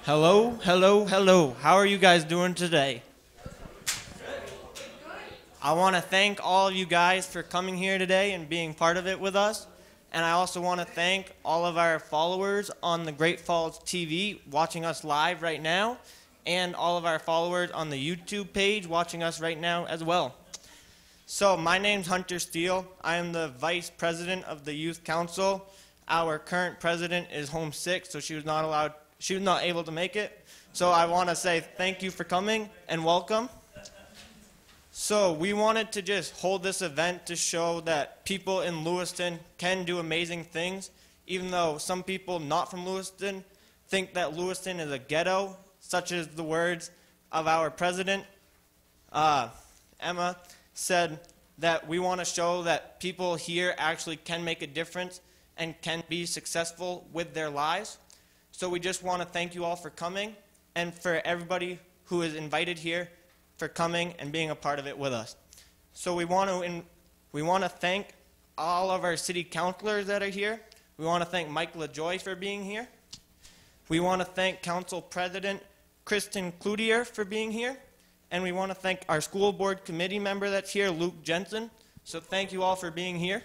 Hello, hello, hello. How are you guys doing today? I want to thank all of you guys for coming here today and being part of it with us. And I also want to thank all of our followers on the Great Falls TV watching us live right now, and all of our followers on the YouTube page watching us right now as well. So my name's Hunter Steele. I am the Vice President of the Youth Council. Our current president is homesick, so she was not able to make it. So I want to say thank you for coming and welcome. So we wanted to just hold this event to show that people in Lewiston can do amazing things, even though some people not from Lewiston think that Lewiston is a ghetto, such as the words of our president, Emma, said that we want to show that people here actually can make a difference and can be successful with their lives. So we just want to thank you all for coming, and for everybody who is invited here for coming and being a part of it with us. So we want to thank all of our city councilors that are here. We want to thank Mike LaJoy for being here. We want to thank Council President Kristen Cloutier for being here. And we want to thank our school board committee member that's here, Luke Jensen. So thank you all for being here.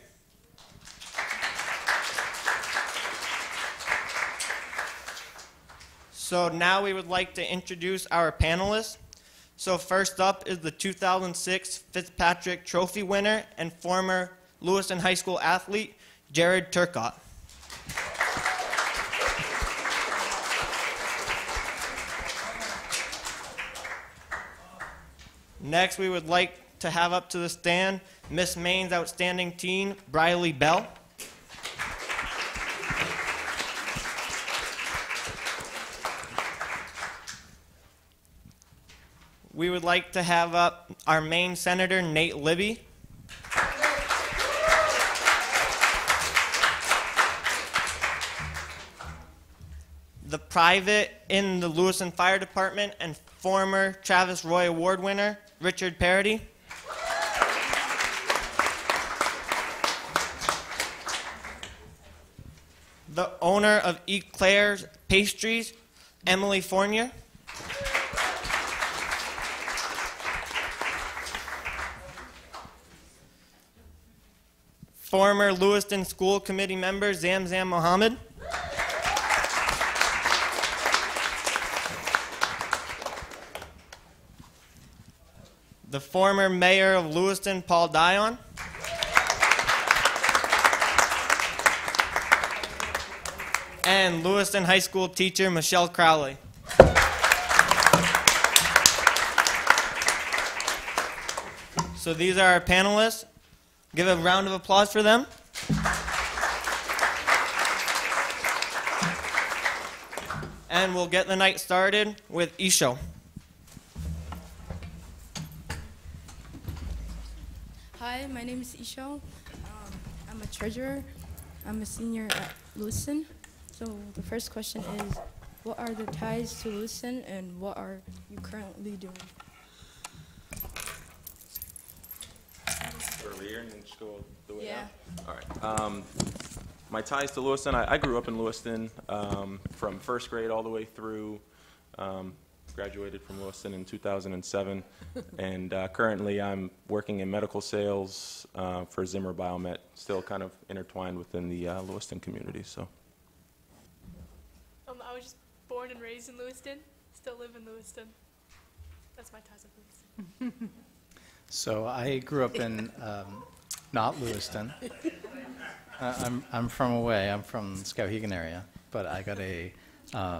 So now we would like to introduce our panelists. So first up is the 2006 Fitzpatrick Trophy winner and former Lewiston High School athlete, Jared Turcotte. Next, we would like to have up to the stand Miss Maine's outstanding teen, Briley Bell. We would like to have up our Maine Senator, Nate Libby. The private in the Lewiston Fire Department and former Travis Roy Award winner, Richard Paradis. The owner of Eclair's Pastries, Emily Fournier. Former Lewiston School Committee member, Zamzam Mohamud. The former mayor of Lewiston, Paul Dionne. And Lewiston High School teacher, Michelle Crowley. So these are our panelists. Give a round of applause for them. And we'll get the night started with Isho. Hi, my name is Isho. I'm a treasurer. I'm a senior at Lewiston. So the first question is, what are the ties to Lewiston and what are you currently doing? Earlier and then just go the way Yeah. out? All right. My ties to Lewiston, I grew up in Lewiston from first grade all the way through. Graduated from Lewiston in 2007, and currently I'm working in medical sales for Zimmer Biomet, still kind of intertwined within the Lewiston community. So. I was just born and raised in Lewiston, still live in Lewiston. That's my ties with Lewiston. So I grew up in not Lewiston. I'm from away. I'm from the Skowhegan area, but I got a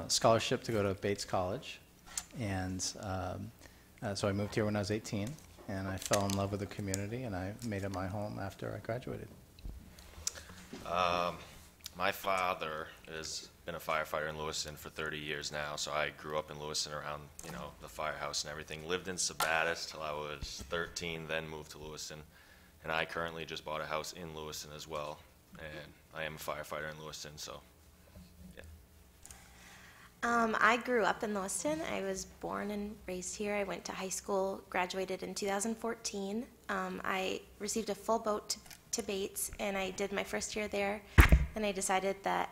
scholarship to go to Bates College, and so I moved here when I was 18, and I fell in love with the community, and I made it my home after I graduated. My father has been a firefighter in Lewiston for 30 years now, so I grew up in Lewiston around, the firehouse and everything. Lived in Sabattis till I was 13, then moved to Lewiston. And I currently just bought a house in Lewiston as well. And I am a firefighter in Lewiston, so, yeah. I grew up in Lewiston. I was born and raised here. I went to high school, graduated in 2014. I received a full boat to Bates, and I did my first year there. Then I decided that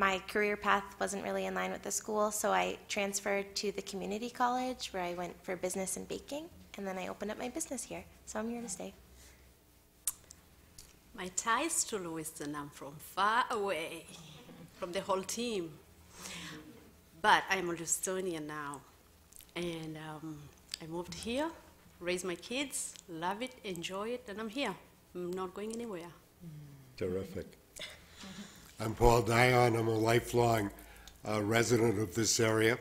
my career path wasn't really in line with the school, so I transferred to the community college where I went for business and baking, and then I opened up my business here. So I'm here to stay. My ties to Lewiston, I'm from far away, from the whole team. But I'm a Lewistonian now. And I moved here, raised my kids, love it, enjoy it, and I'm here. I'm not going anywhere. Terrific. I'm Paul Dionne. I'm a lifelong resident of this area.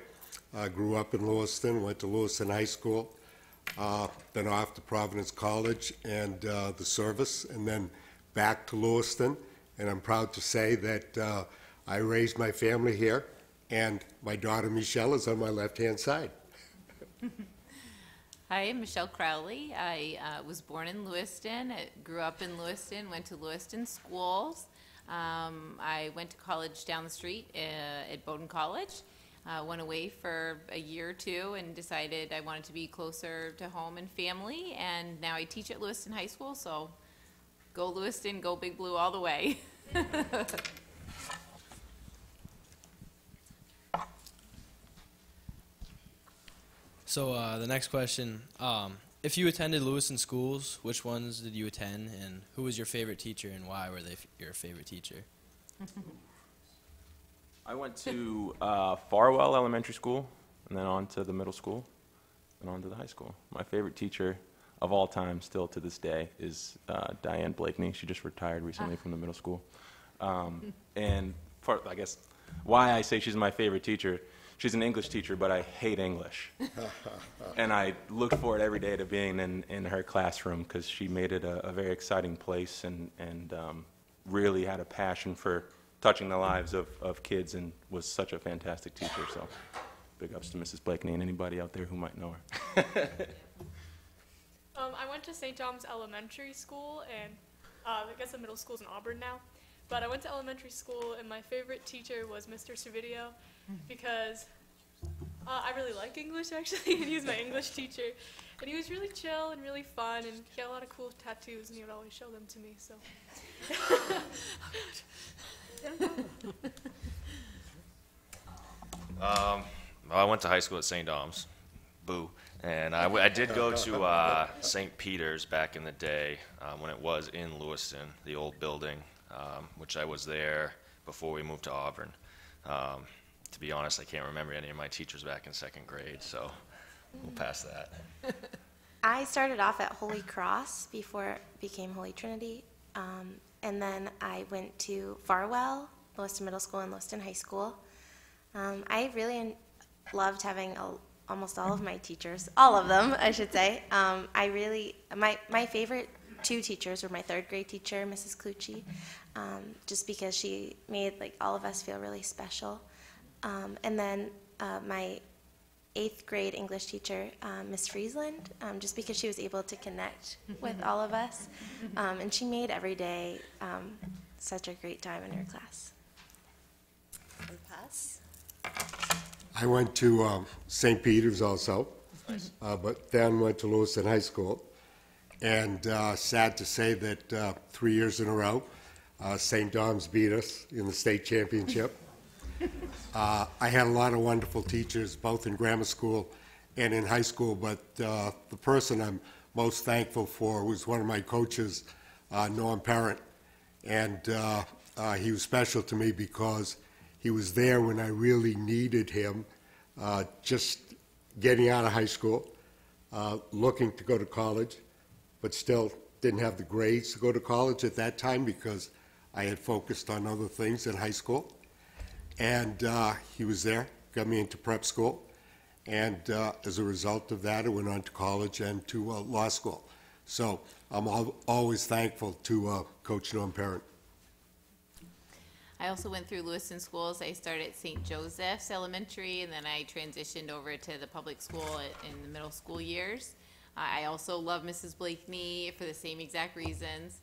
I grew up in Lewiston, went to Lewiston High School, then off to Providence College and the service, and then back to Lewiston. And I'm proud to say that I raised my family here, and my daughter Michelle is on my left-hand side. Hi, I'm Michelle Crowley. I was born in Lewiston, grew up in Lewiston, went to Lewiston schools. I went to college down the street at Bowdoin College. Went away for a year or two and decided I wanted to be closer to home and family, and now I teach at Lewiston High School, so go Lewiston, go Big Blue all the way. So the next question, if you attended Lewiston schools, which ones did you attend, and who was your favorite teacher, and why were they your favorite teacher? I went to Farwell Elementary School, and then on to the middle school, and on to the high school. My favorite teacher of all time, still to this day, is Diane Blakeney. She just retired recently from the middle school. And for, I guess, why I say she's my favorite teacher, she's an English teacher, but I hate English. And I look forward every day to being in her classroom because she made it a very exciting place and really had a passion for touching the lives of kids and was such a fantastic teacher. So big ups to Mrs. Blakeney and anybody out there who might know her. I went to St. John's Elementary School, and I guess the middle school's in Auburn now. But I went to elementary school, and my favorite teacher was Mr. Servideo because I really like English, actually, and he was my English teacher. And he was really chill and really fun, and he had a lot of cool tattoos, and he would always show them to me, so. I went to high school at St. Dom's, boo, and I did go to St. Peter's back in the day when it was in Lewiston, the old building, which I was there before we moved to Auburn. To be honest, I can't remember any of my teachers back in second grade, so we'll pass that. I started off at Holy Cross before it became Holy Trinity, and then I went to Farwell, Lewiston Middle School, and Lewiston High School. I really loved having almost all of my teachers, all of them, I should say. My favorite two teachers were my third grade teacher, Mrs. Clucci, just because she made all of us feel really special. And then my 8th grade English teacher, Miss Friesland, just because she was able to connect with all of us. And she made every day such a great time in her class. Pass. I went to St. Peter's also, but then went to Lewiston High School. And sad to say that 3 years in a row, St. Dom's beat us in the state championship. I had a lot of wonderful teachers, both in grammar school and in high school, but the person I'm most thankful for was one of my coaches, Norm Parent. And he was special to me because he was there when I really needed him, just getting out of high school, looking to go to college, but still didn't have the grades to go to college at that time because I had focused on other things in high school. And he was there, got me into prep school, and as a result of that, I went on to college and to law school. So I'm always thankful to Coach Norm Parent. I also went through Lewiston schools. I started at St. Joseph's Elementary, and then I transitioned over to the public school in the middle school years. I also love Mrs. Blakeney for the same exact reasons.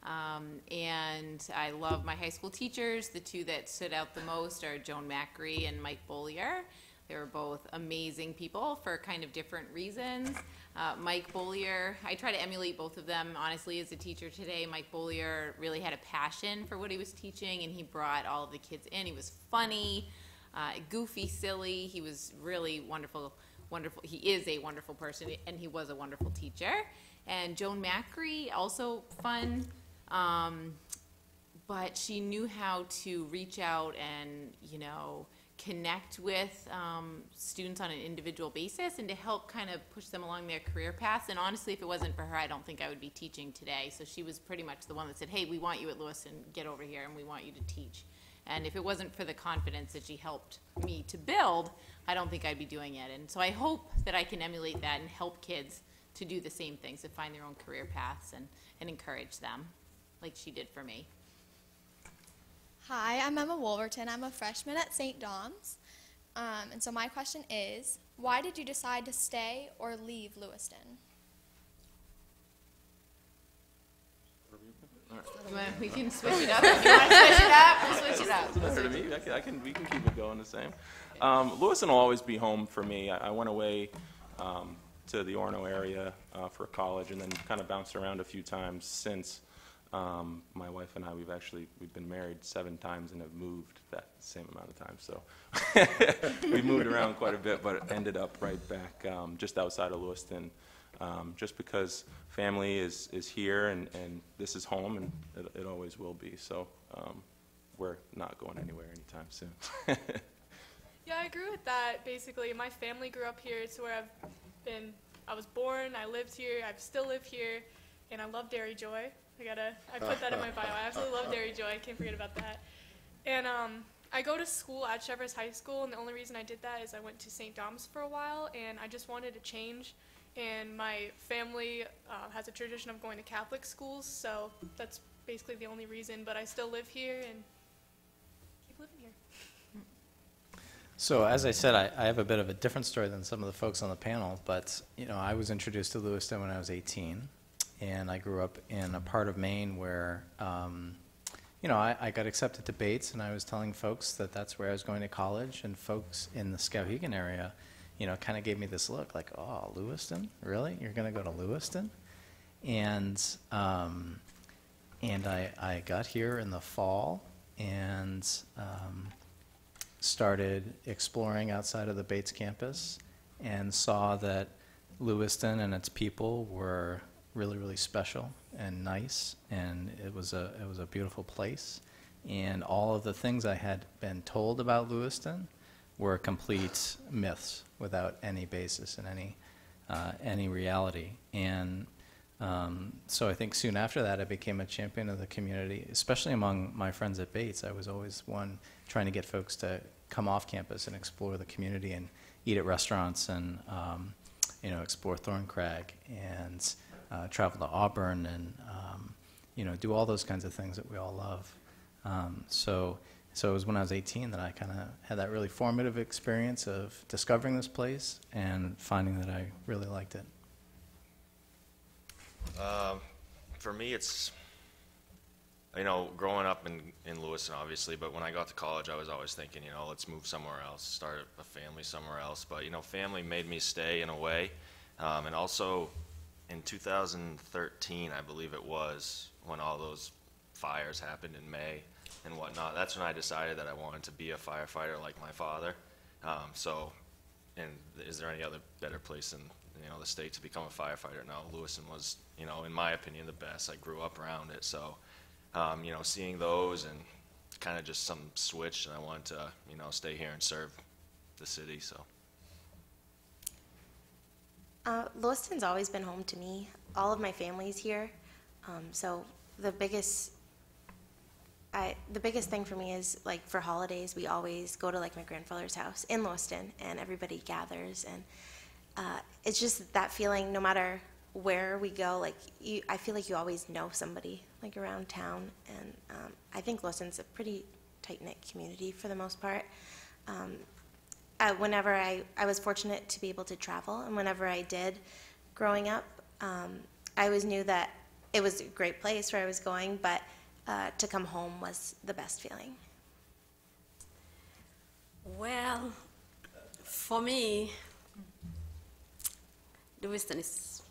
And I love my high school teachers. The two that stood out the most are Joan Macri and Mike Bollier. They were both amazing people for kind of different reasons. Mike Bollier, I try to emulate both of them, honestly, as a teacher today. Mike Bollier really had a passion for what he was teaching, and he brought all of the kids in. He was funny, goofy, silly. He was really wonderful. He is a wonderful person, and he was a wonderful teacher. And Joan Macri, also fun, but she knew how to reach out and, connect with students on an individual basis and to help kind of push them along their career paths. And honestly, if it wasn't for her, I don't think I would be teaching today. So she was pretty much the one that said, hey, we want you at Lewiston, get over here, and we want you to teach. And if it wasn't for the confidence that she helped me to build, I don't think I'd be doing it. And so I hope that I can emulate that and help kids to do the same things, to find their own career paths and encourage them like she did for me. Hi, I'm Emma Wolverton. I'm a freshman at St. Dom's. And so my question is, why did you decide to stay or leave Lewiston? We can switch it up. If you want to switch it up, we'll switch it up. Doesn't matter to me. We can keep it going the same. Lewiston will always be home for me. I went away to the Orono area for college and then kind of bounced around a few times since. My wife and I, we've been married 7 times and have moved that same amount of time. So we moved around quite a bit, but ended up right back just outside of Lewiston, just because family is here and this is home and it always will be. So we're not going anywhere anytime soon. Yeah, I agree with that. Basically, my family grew up here. It's where I was born, I lived here, I still live here, and I love Dairy Joy. I put that in my bio. I absolutely love Dairy Joy. I can't forget about that. And I go to school at Cheverus High School, and the only reason I did that is I went to St. Dom's for a while, and I just wanted to change. And my family has a tradition of going to Catholic schools, so that's basically the only reason. But I still live here and keep living here. So as I said, I have a bit of a different story than some of the folks on the panel, but I was introduced to Lewiston when I was 18. And I grew up in a part of Maine where, I got accepted to Bates, and I was telling folks that that's where I was going to college, and folks in the Skowhegan area, kind of gave me this look like, oh, Lewiston? Really? You're going to go to Lewiston? And I got here in the fall and started exploring outside of the Bates campus and saw that Lewiston and its people were really, really special and nice, and it was a beautiful place. And all of the things I had been told about Lewiston were complete myths without any basis in any reality. And so I think soon after that I became a champion of the community, especially among my friends at Bates. I was always one trying to get folks to come off campus and explore the community and eat at restaurants and explore Thorncrag and travel to Auburn and do all those kinds of things that we all love. So it was when I was 18 that I kind of had that really formative experience of discovering this place and finding that I really liked it. For me, it's growing up in Lewiston, obviously, but when I got to college, I was always thinking, let's move somewhere else, start a family somewhere else. But family made me stay in a way, and also. In 2013, I believe it was, when all those fires happened in May and whatnot, that's when I decided that I wanted to be a firefighter like my father. And is there any other better place in the state to become a firefighter? No, Lewiston was, in my opinion, the best. I grew up around it, so seeing those and kind of just some switch, and I wanted to stay here and serve the city. So. Lewiston's always been home to me. All of my family's here. So the biggest thing for me is, like, for holidays, we always go to, like, my grandfather's house in Lewiston, and everybody gathers. And it's just that feeling, no matter where we go, like, I feel like you always know somebody, like, around town. And I think Lewiston's a pretty tight-knit community for the most part. Whenever I was fortunate to be able to travel, and whenever I did growing up, I always knew that it was a great place where I was going, but to come home was the best feeling. Well, For me, Lewiston is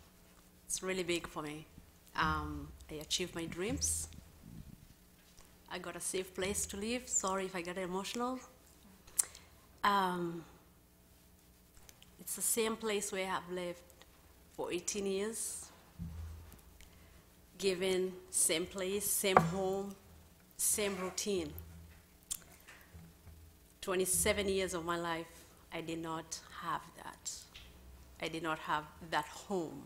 it's really big for me. I achieved my dreams. I got a safe place to live. Sorry if I get emotional. It's the same place where I've lived for 18 years. Given same place, same home, same routine. 27 years of my life, I did not have that. I did not have that home.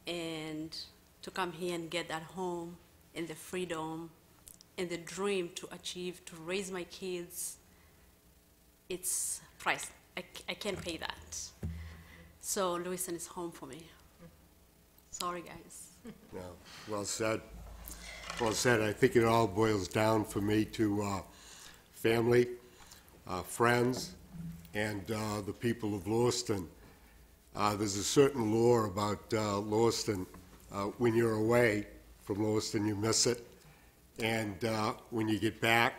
And to come here and get that home and the freedom and the dream to achieve, to raise my kids, it's priceless. I can't pay that. So Lewiston is home for me. Sorry, guys. No, well said. Well said. I think it all boils down for me to family, friends, and the people of Lewiston. There's a certain lore about Lewiston. When you're away from Lewiston, you miss it. And when you get back,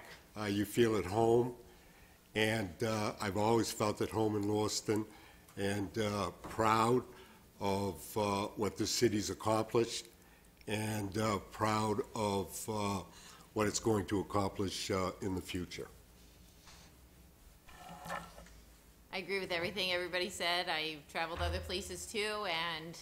you feel at home. And I've always felt at home in Lewiston and proud of what the city's accomplished and proud of what it's going to accomplish in the future. I agree with everything everybody said. I've traveled other places too, and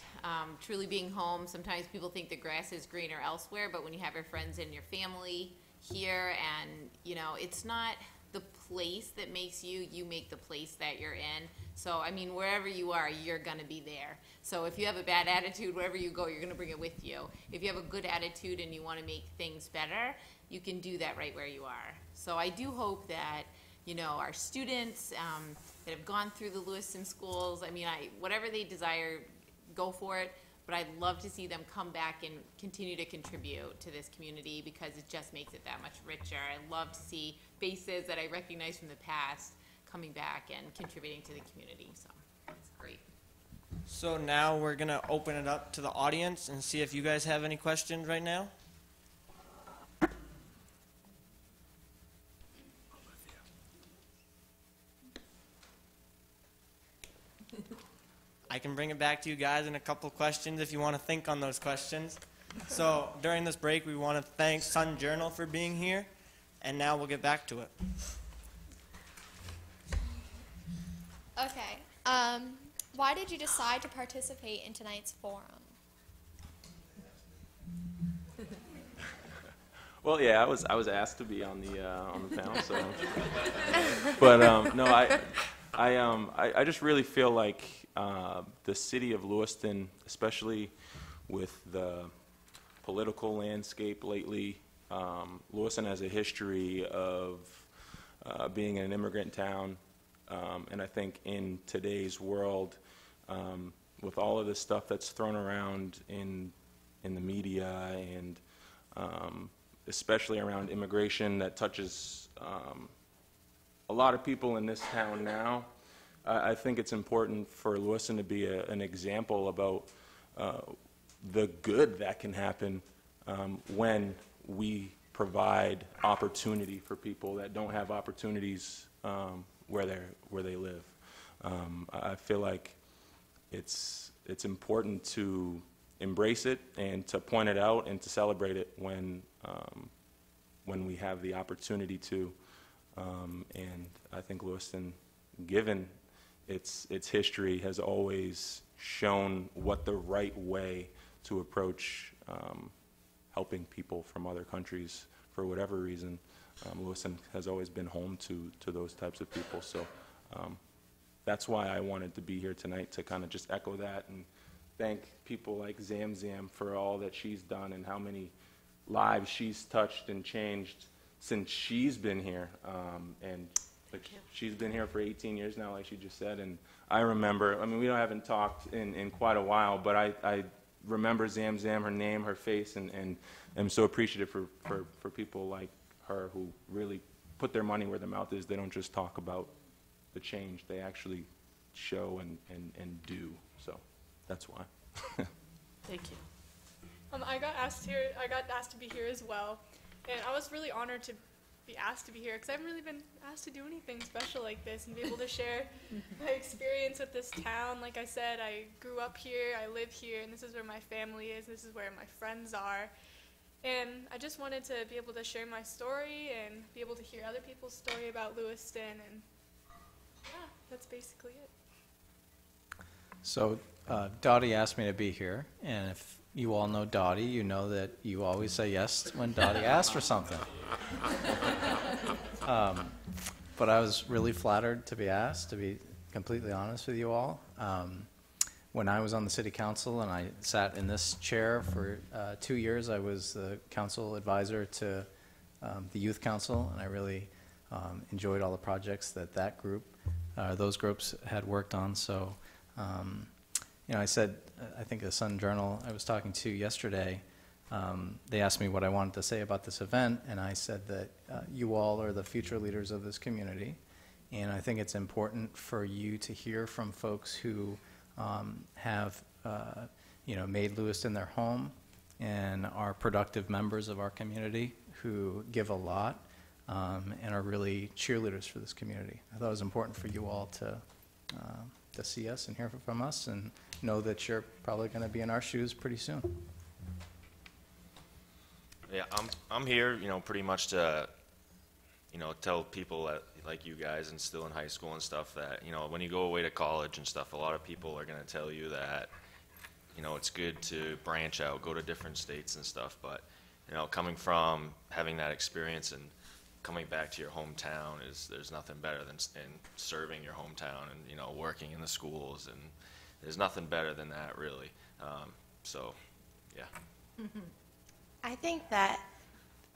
truly being home, sometimes people think the grass is greener elsewhere, but when you have your friends and your family here, and it's not the place that makes you, you make the place that you're in. So, I mean, wherever you are, you're gonna be there. So if you have a bad attitude, wherever you go, you're gonna bring it with you. If you have a good attitude and you wanna make things better, you can do that right where you are. So I do hope that, our students that have gone through the Lewiston schools, I mean, whatever they desire, go for it. But I'd love to see them come back and continue to contribute to this community because it just makes it that much richer. I love to see faces that I recognize from the past coming back and contributing to the community. So it's great. So now we're going to open it up to the audience and see if you guys have any questions right now. I can bring it back to you guys in a couple questions if you want to think on those questions. So during this break, we want to thank Sun Journal for being here, and now we'll get back to it. Okay. Why did you decide to participate in tonight's forum? Well, yeah, I was asked to be on the panel, so. But no, I just really feel like the city of Lewiston, especially with the political landscape lately, Lewiston has a history of being an immigrant town, and I think in today's world, with all of this stuff that's thrown around in the media and especially around immigration that touches a lot of people in this town now, I think it's important for Lewiston to be an example about the good that can happen when we provide opportunity for people that don't have opportunities where they live. I feel like it's important to embrace it and to point it out and to celebrate it when we have the opportunity to. And I think Lewiston, given its history, has always shown what the right way to approach helping people from other countries for whatever reason. Lewiston has always been home to those types of people. So that's why I wanted to be here tonight, to kind of just echo that and thank people like Zam for all that she's done and how many lives she's touched and changed since she's been here. And she's been here for 18 years now, like she just said. And I remember, I mean, we haven't talked in quite a while, but I remember Zam, her name, her face, and I'm so appreciative for people like her who really put their money where their mouth is. They don't just talk about the change, they actually show and do. So that's why. Thank you. I got asked to be here as well, and I was really honored to be asked to be here because I haven't really been asked to do anything special like this and be able to share my experience with this town. Like I said, I grew up here, I live here, and this is where my family is, this is where my friends are. And I just wanted to be able to share my story and be able to hear other people's story about Lewiston, and yeah, that's basically it. So Dottie asked me to be here, and if you all know Dottie, you know that you always say yes when Dottie asks for something. But I was really flattered to be asked, to be completely honest with you all. When I was on the city council and I sat in this chair for 2 years, I was the council advisor to the youth council, and I really enjoyed all the projects that group, those groups had worked on. So, you know, I said, I think the Sun Journal I was talking to yesterday, they asked me what I wanted to say about this event, and I said that you all are the future leaders of this community, and I think it's important for you to hear from folks who have, you know, made Lewiston their home and are productive members of our community who give a lot and are really cheerleaders for this community. I thought it was important for you all to see us and hear from us and know that you're probably going to be in our shoes pretty soon. Yeah, I'm here, you know, pretty much to, you know, tell people that, like you guys and still in high school and stuff, that, you know, when you go away to college and stuff, a lot of people are going to tell you that, you know, it's good to branch out, go to different states and stuff, but, you know, coming from having that experience and coming back to your hometown there's nothing better than serving your hometown and, you know, working in the schools, and there's nothing better than that, really. So, yeah. Mm-hmm. I think that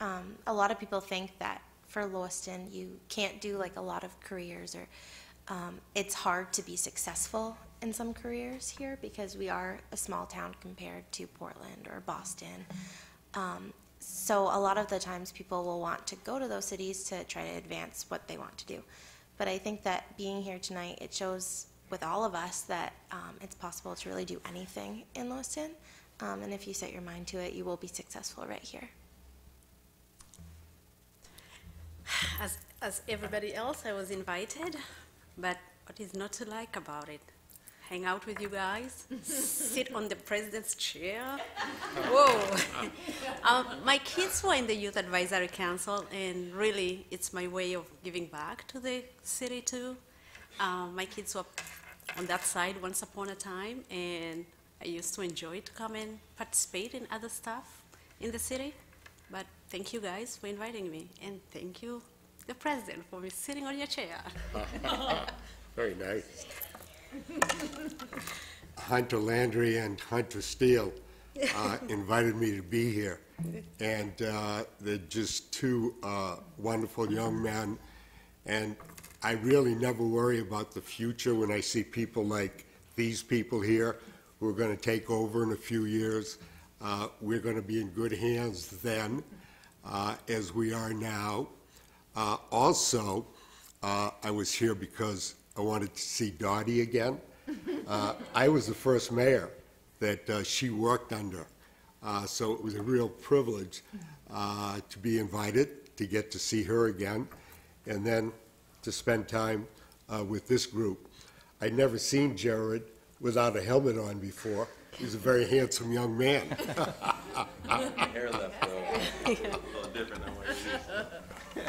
a lot of people think that for Lewiston you can't do like a lot of careers, or it's hard to be successful in some careers here because we are a small town compared to Portland or Boston. So a lot of the times people will want to go to those cities to try to advance what they want to do. But I think that being here tonight, it shows with all of us that it's possible to really do anything in Lewiston. And if you set your mind to it, you will be successful right here. As everybody else, I was invited, but what is not to like about it? Hang out with you guys, sit on the president's chair. Whoa. My kids were in the Youth Advisory Council, and really, it's my way of giving back to the city too. My kids were on that side once upon a time, and I used to enjoy to come and participate in other stuff in the city. But thank you guys for inviting me, and thank you, the president, for me sitting on your chair. Very nice. Hunter Landry and Hunter Steele invited me to be here, and they're just two wonderful young men, and I really never worry about the future when I see people like these people here who are going to take over in a few years. We're going to be in good hands then, as we are now. Also, I was here because I wanted to see Dottie again. I was the first mayor that she worked under, so it was a real privilege to be invited, to get to see her again, and then to spend time with this group. I'd never seen Jared without a helmet on before. He's a very handsome young man. Hair left a little different than what it is.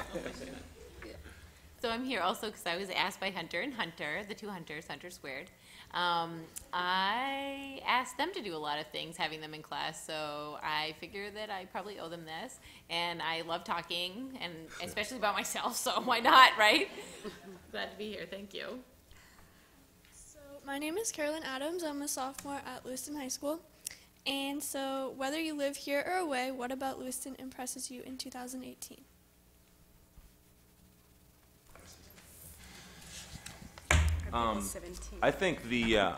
So I'm here also because I was asked by Hunter and Hunter, the two Hunters, Hunter squared. I asked them to do a lot of things, having them in class, so I figure that I probably owe them this. And I love talking, and especially about myself, so why not, right? Glad to be here, thank you. So my name is Carolyn Adams. I'm a sophomore at Lewiston High School. And so whether you live here or away, what about Lewiston impresses you in 2018? I think the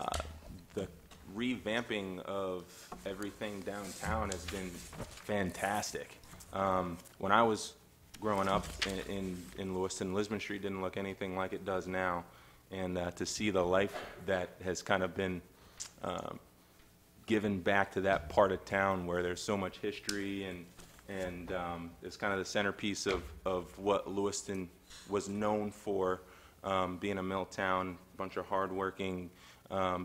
revamping of everything downtown has been fantastic. When I was growing up in Lewiston, Lisbon Street didn't look anything like it does now, and to see the life that has kind of been given back to that part of town where there's so much history and and it's kind of the centerpiece of what Lewiston was known for, being a mill town, a bunch of hardworking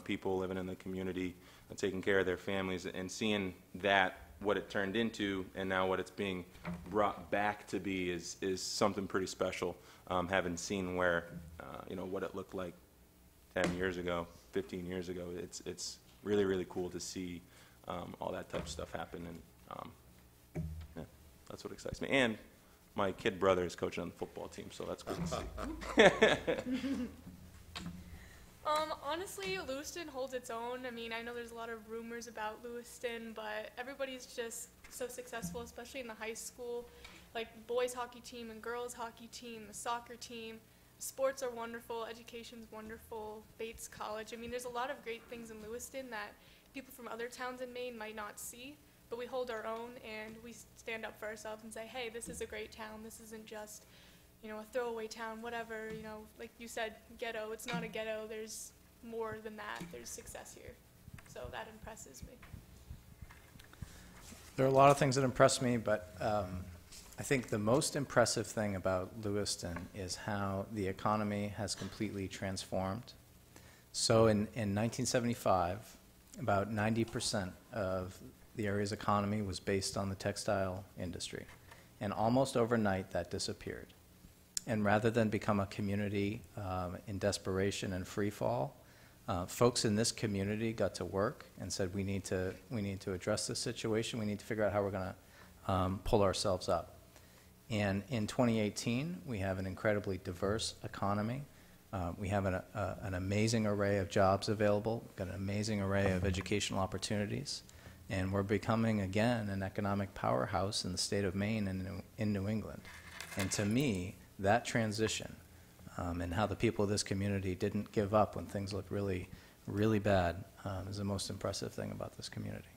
people living in the community, taking care of their families, and seeing that, what it turned into, and now what it's being brought back to be is something pretty special. Having seen where, what it looked like 10 years ago, 15 years ago, it's really, really cool to see all that type of stuff happen, and yeah, that's what excites me. And my kid brother is coaching on the football team, so that's good to see. Honestly, Lewiston holds its own. I mean, I know there's a lot of rumors about Lewiston, but everybody's just so successful, especially in the high school. Like boys hockey team and girls hockey team, the soccer team. Sports are wonderful, education's wonderful, Bates College. I mean, there's a lot of great things in Lewiston that people from other towns in Maine might not see, but we hold our own and we stand up for ourselves and say, hey, this is a great town. This isn't just, a throwaway town, whatever, like you said, ghetto. It's not a ghetto. There's more than that. There's success here. So that impresses me. There are a lot of things that impress me, but I think the most impressive thing about Lewiston is how the economy has completely transformed. So in 1975, about 90% of the area's economy was based on the textile industry. And almost overnight, that disappeared. And rather than become a community in desperation and free fall, folks in this community got to work and said, we need to address this situation. We need to figure out how we're going to pull ourselves up. And in 2018, we have an incredibly diverse economy. We have an amazing array of jobs available, got an amazing array of educational opportunities, and we're becoming, again, an economic powerhouse in the state of Maine and in New England. And to me, that transition and how the people of this community didn't give up when things looked really, really bad is the most impressive thing about this community.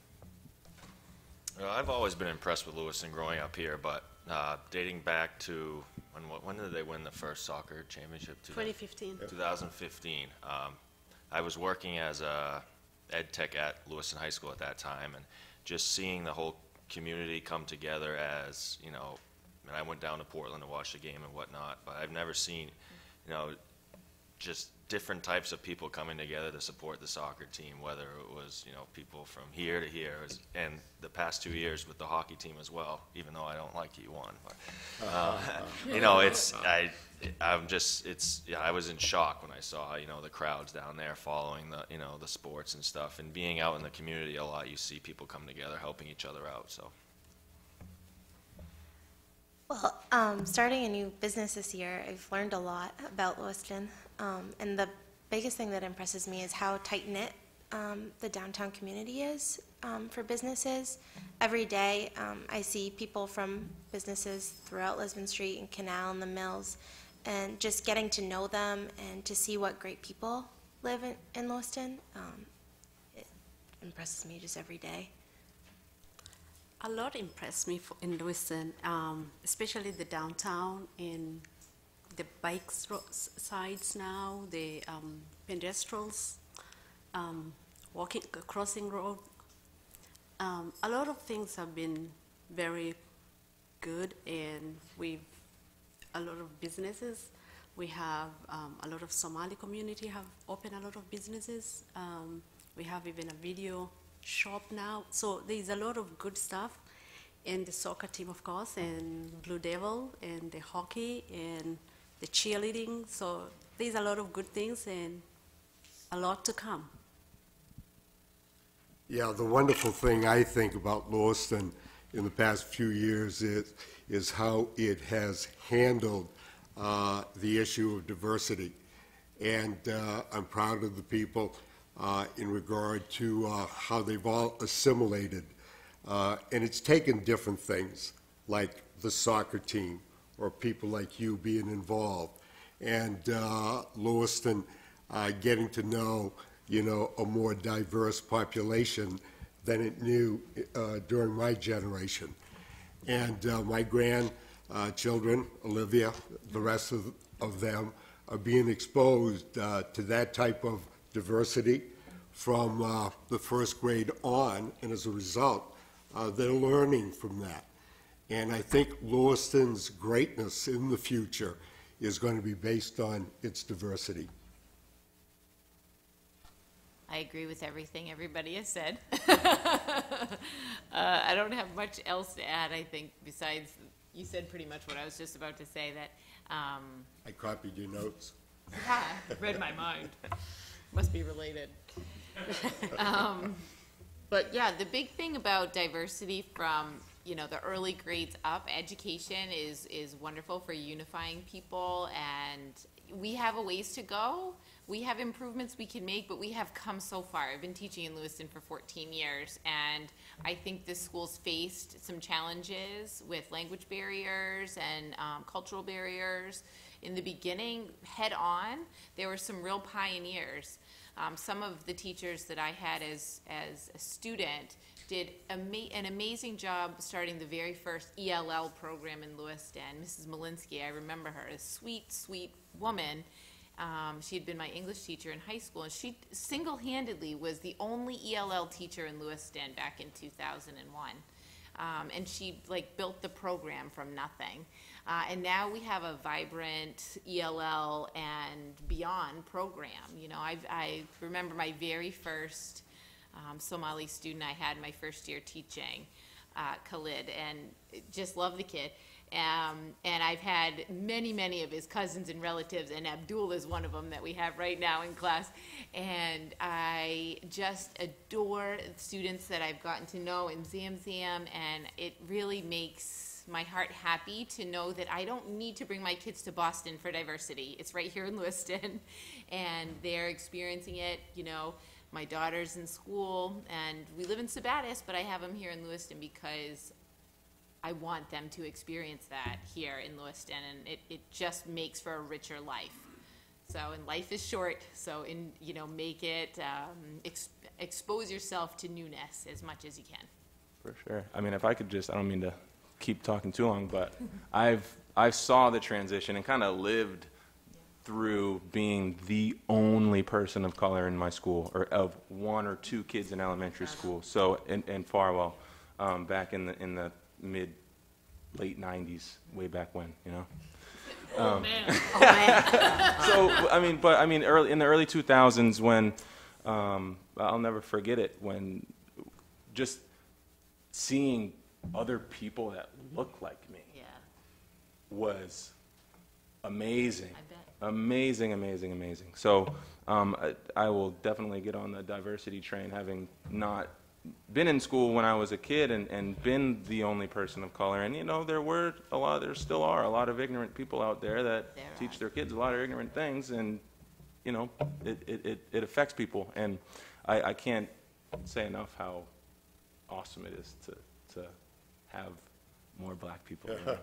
I've always been impressed with Lewiston growing up here, but dating back to when did they win the first soccer championship? 2015. 2015. I was working as a ed tech at Lewiston High School at that time, and just seeing the whole community come together as, and I went down to Portland to watch the game and whatnot, but I've never seen, just different types of people coming together to support the soccer team, whether it was, people from here to here, and the past 2 years with the hockey team as well, even though I don't like E1. But, I was in shock when I saw, the crowds down there following the sports and stuff, and being out in the community a lot, you see people come together, helping each other out, so. Well, starting a new business this year, I've learned a lot about Lewiston, and the biggest thing that impresses me is how tight-knit the downtown community is for businesses. Every day, I see people from businesses throughout Lisbon Street and Canal and the Mills, and just getting to know them and to see what great people live in Lewiston, it impresses me just every day. A lot impressed me in Lewiston, especially the downtown and the bike sides now, the pedestrians, crossing road. A lot of things have been very good, and a lot of businesses. We have a lot of Somali community have opened a lot of businesses. We have even a video shop now. So there's a lot of good stuff. And the soccer team, of course, and Blue Devil, and the hockey, and the cheerleading. So there's a lot of good things and a lot to come. Yeah, the wonderful thing I think about Lewiston in the past few years is how it has handled the issue of diversity. And I'm proud of the people in regard to how they've all assimilated. And it's taken different things, like the soccer team, or people like you being involved, and Lewiston getting to know, a more diverse population than it knew during my generation. And my grandchildren, Olivia, the rest of them, are being exposed to that type of diversity from the first grade on, and as a result, they're learning from that. And I think Lewiston's greatness in the future is going to be based on its diversity. I agree with everything everybody has said. I don't have much else to add, I think, besides you said pretty much what I was just about to say, that I copied your notes. read my mind. Must be related. But yeah, the big thing about diversity from, you know, the early grades up, education is wonderful for unifying people, and we have a ways to go. We have improvements we can make, but we have come so far. I've been teaching in Lewiston for 14 years, and I think this school's faced some challenges with language barriers and cultural barriers. In the beginning, head on, there were some real pioneers. Some of the teachers that I had as a student did an amazing job starting the very first ELL program in Lewiston. Mrs. Malinsky, I remember her, a sweet, sweet woman. She had been my English teacher in high school, and she single-handedly was the only ELL teacher in Lewiston back in 2001. And she built the program from nothing. And now we have a vibrant ELL and beyond program. You know, I remember my very first Somali student I had my first year teaching, Khalid, and just love the kid. And I've had many of his cousins and relatives, and Abdul is one of them that we have right now in class. And I just adore the students that I've gotten to know in Zamzam, and it really makes my heart happy to know that I don't need to bring my kids to Boston for diversity. It's right here in Lewiston, and they're experiencing it. You know, my daughter's in school, and we live in Paradis, but I have them here in Lewiston because I want them to experience that here in Lewiston, and it just makes for a richer life. So, and life is short, so make it, expose yourself to newness as much as you can. For sure. I mean, if I could just, I don't mean to keep talking too long, but I saw the transition and kind of lived through being the only person of color in my school, or of one or two kids in elementary school. So in Farwell, back in the late 90s, way back when, you know. Oh man! Oh man! So in the early 2000s, when I'll never forget it, when just seeing other people that looked like me was amazing. I bet. Amazing. So I will definitely get on the diversity train, having not been in school when I was a kid and been the only person of color. And, you know, there still are a lot of ignorant people out there that teach their kids a lot of ignorant things, and, you know, it affects people. And I can't say enough how awesome it is to have more black people around.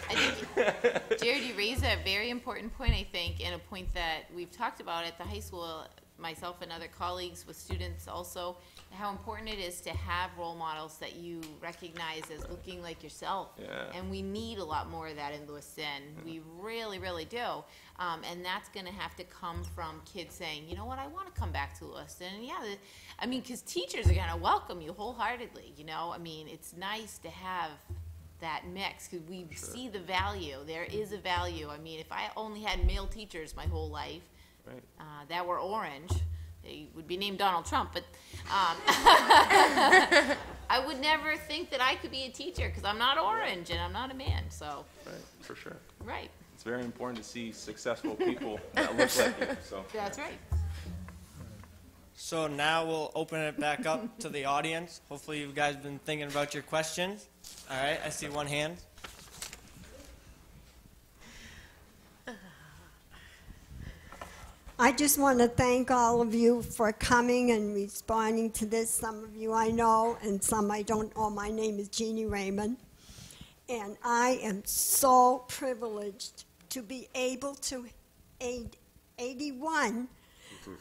I think, Jared, you raise a very important point, I think, and a point that we've talked about at the high school, myself and other colleagues with students also, how important it is to have role models that you recognize as looking like yourself. Yeah. And we need a lot more of that in Lewiston. We really do. And that's going to have to come from kids saying, you know what, I want to come back to Lewiston. And because teachers are going to welcome you wholeheartedly, you know. I mean, it's nice to have that mix, because we see the value. There is a value. I mean, if I only had male teachers my whole life, that were orange, they would be named Donald Trump, but I would never think that I could be a teacher, because I'm not orange and I'm not a man. So right, for sure. Right. It's very important to see successful people that look like you. So that's right. So now we'll open it back up to the audience. Hopefully you guys have been thinking about your questions. All right, I see one hand. I just want to thank all of you for coming and responding to this. Some of you I know, and some I don't know. My name is Jeannie Raymond, and I am so privileged to be able to, 81,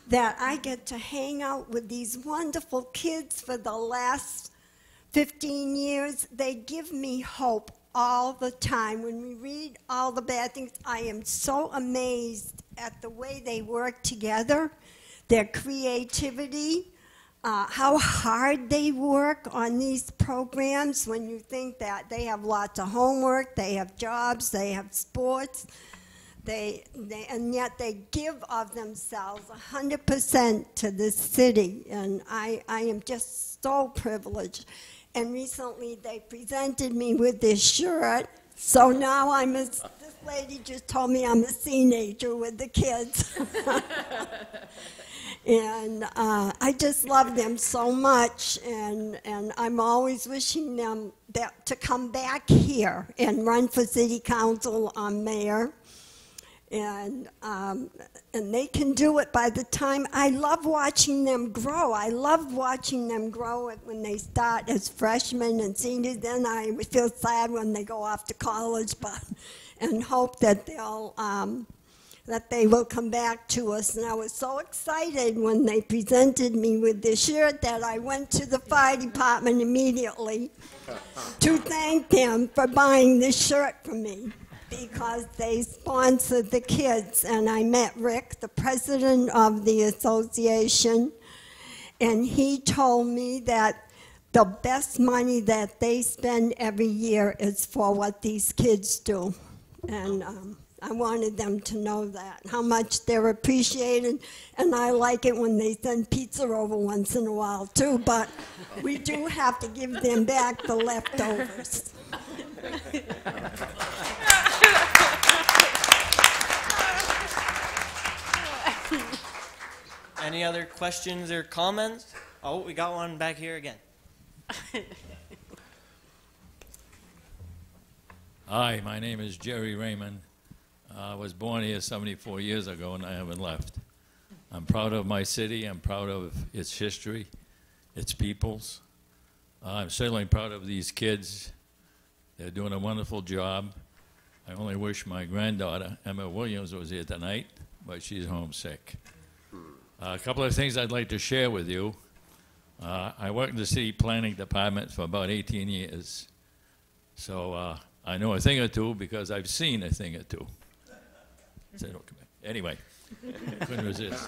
that I get to hang out with these wonderful kids for the last 15 years. They give me hope all the time. When we read all the bad things, I am so amazed at the way they work together, their creativity. how hard they work on these programs when you think that they have lots of homework, they have jobs, they have sports, and yet they give of themselves 100% to this city, and I am just so privileged. And recently they presented me with this shirt, so now this lady just told me I'm a teenager with the kids. And I just love them so much, and I'm always wishing them to come back here and run for city council or mayor. And they can do it by the time. I love watching them grow. I love watching them grow when they start as freshmen and seniors. Then I feel sad when they go off to college, and hope that they will come back to us. And I was so excited when they presented me with this shirt that I went to the fire department immediately to thank them for buying this shirt for me, because they sponsored the kids. And I met Rick, the president of the association, and he told me that the best money that they spend every year is for what these kids do. And I wanted them to know that, how much they're appreciated. And I like it when they send pizza over once in a while, too. But we do have to give them back the leftovers. Any other questions or comments? Oh, we got one back here again. Hi, my name is Jerry Raymond. I was born here 74 years ago, and I haven't left. I'm proud of my city. I'm proud of its history, its peoples. I'm certainly proud of these kids. They're doing a wonderful job. I only wish my granddaughter, Emma Williams, was here tonight, but she's homesick. A couple of things I'd like to share with you. I worked in the city planning department for about 18 years. So I know a thing or two because I've seen a thing or two. Anyway, couldn't resist.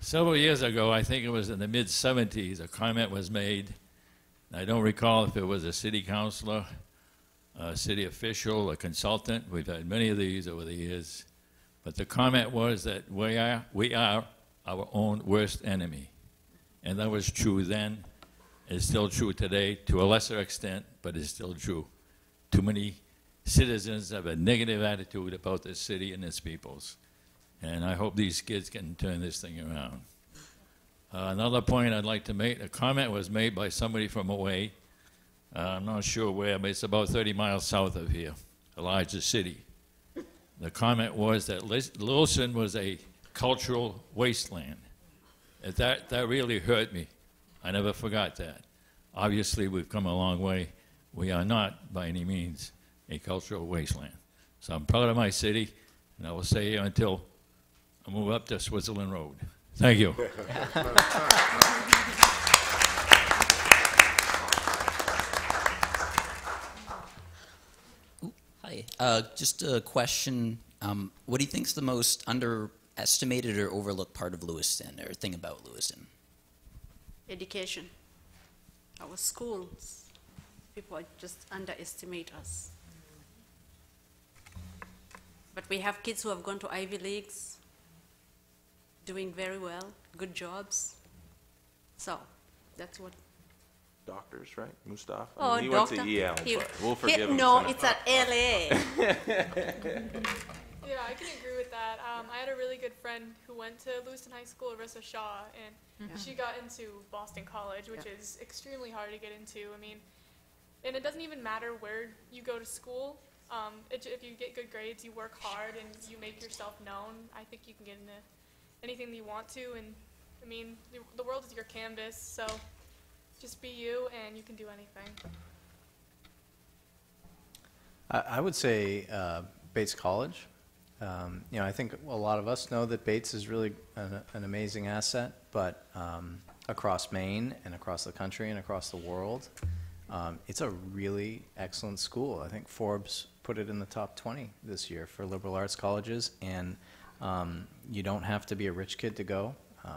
Several years ago, I think it was in the mid-'70s, a comment was made. I don't recall if it was a city councilor, a city official, a consultant. We've had many of these over the years. But the comment was that we are our own worst enemy. And that was true then. It's still true today, to a lesser extent, but it's still true. Too many citizens have a negative attitude about this city and its peoples. And I hope these kids can turn this thing around. Another point I'd like to make, a comment was made by somebody from away. I'm not sure where, but it's about 30 miles south of here, the largest city. The comment was that Lewiston was a cultural wasteland. That really hurt me. I never forgot that. Obviously, we've come a long way. We are not, by any means, a cultural wasteland. So I'm proud of my city, and I will stay here until I move up to Switzerland Road. Thank you. Hi. Just a question. What do you think is the most underestimated or overlooked part of Lewiston, or thing about Lewiston? Education. Our schools. People just underestimate us. But we have kids who have gone to Ivy Leagues, doing very well, good jobs. So, that's what. Doctors, right? Mustafa? Oh, he doctor. went to Yale, but we'll forgive him. No, it's at LA. Yeah, I can agree with that. I had a really good friend who went to Lewiston High School, Arissa Shaw, and she got into Boston College, which is extremely hard to get into. I mean, and it doesn't even matter where you go to school. If you get good grades, you work hard, and you make yourself known, I think you can get into anything that you want to. And, I mean, the world is your canvas, so just be you, and you can do anything. I would say Bates College. I think a lot of us know that Bates is really an amazing asset, but across Maine and across the country and across the world, it's a really excellent school. I think Forbes put it in the top 20 this year for liberal arts colleges, and you don't have to be a rich kid to go.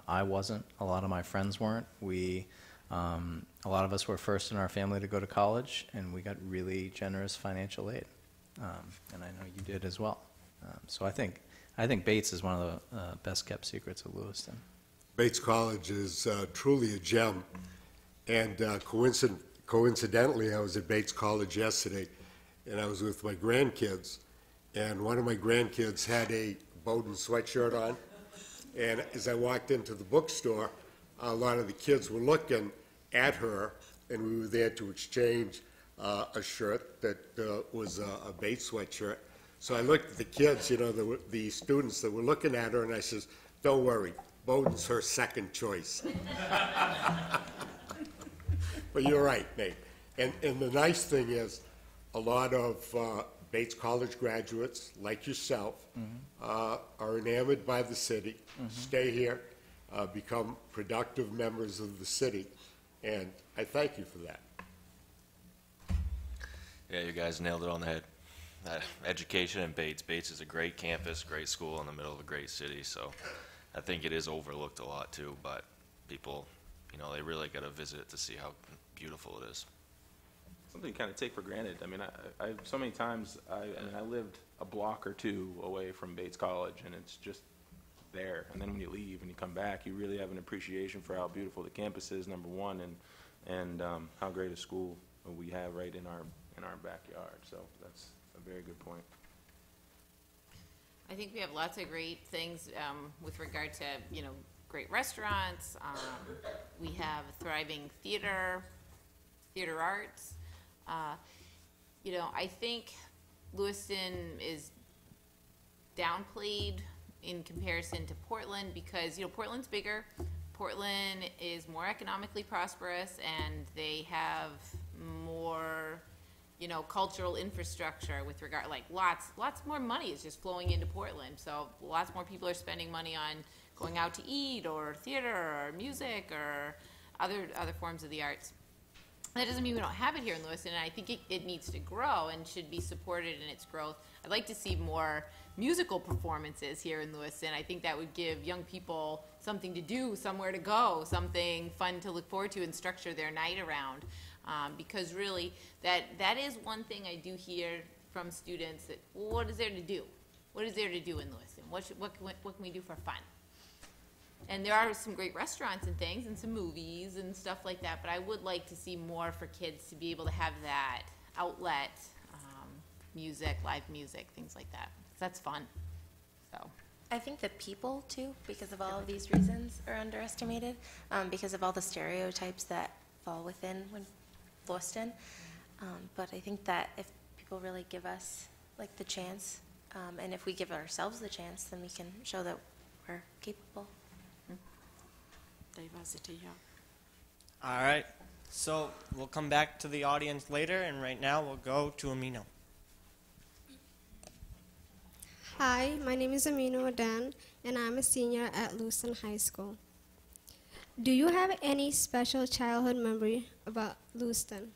I wasn't. A lot of my friends weren't. A lot of us were first in our family to go to college, and we got really generous financial aid. And I know you did as well. So I think Bates is one of the best kept secrets of Lewiston. Bates College is truly a gem. And coincidentally, I was at Bates College yesterday, and I was with my grandkids. And one of my grandkids had a Bowden sweatshirt on. And as I walked into the bookstore, a lot of the kids were looking at her, and we were there to exchange a shirt that was a Bates sweatshirt. So I looked at the kids, the students that were looking at her, and I says, "Don't worry, Bowden's her second choice." But you're right, Nate. And the nice thing is, a lot of Bates College graduates, like yourself, are enamored by the city, stay here, become productive members of the city, and I thank you for that. Yeah, you guys nailed it on the head. Education in Bates. Bates is a great campus, great school in the middle of a great city, so I think it is overlooked a lot too, but people, they really got to visit to see how beautiful it is. Something you kind of take for granted. I mean, I so many times, I lived a block or two away from Bates College, and it's just there. And then when you leave and you come back, you really have an appreciation for how beautiful the campus is, number one, and how great a school we have right in our backyard. So that's a very good point. I think we have lots of great things with regard to, great restaurants. We have thriving theater arts. I think Lewiston is downplayed in comparison to Portland because, Portland's bigger. Portland is more economically prosperous, and they have more, cultural infrastructure with regard, like lots more money is just flowing into Portland. So lots more people are spending money on going out to eat or theater or music or other forms of the arts. That doesn't mean we don't have it here in Lewiston, and I think it needs to grow and should be supported in its growth. I'd like to see more musical performances here in Lewiston. I think that would give young people something to do, somewhere to go, something fun to look forward to and structure their night around. Because really, that is one thing I do hear from students, that, well, what is there to do? What is there to do in Lewiston? What can we do for fun? And there are some great restaurants and things and some movies and stuff like that, but I would like to see more for kids to be able to have that outlet, music, live music, things like that. That's fun. So I think the people, too, because of all of these reasons, are underestimated, because of all the stereotypes that fall within Lewiston. But I think that if people really give us, the chance, and if we give ourselves the chance, then we can show that we're capable. Diversity, yeah. All right. So we'll come back to the audience later, and right now we'll go to Amino. Hi, my name is Amino Adan, and I'm a senior at Lewiston High School. Do you have any special childhood memory about Lewiston?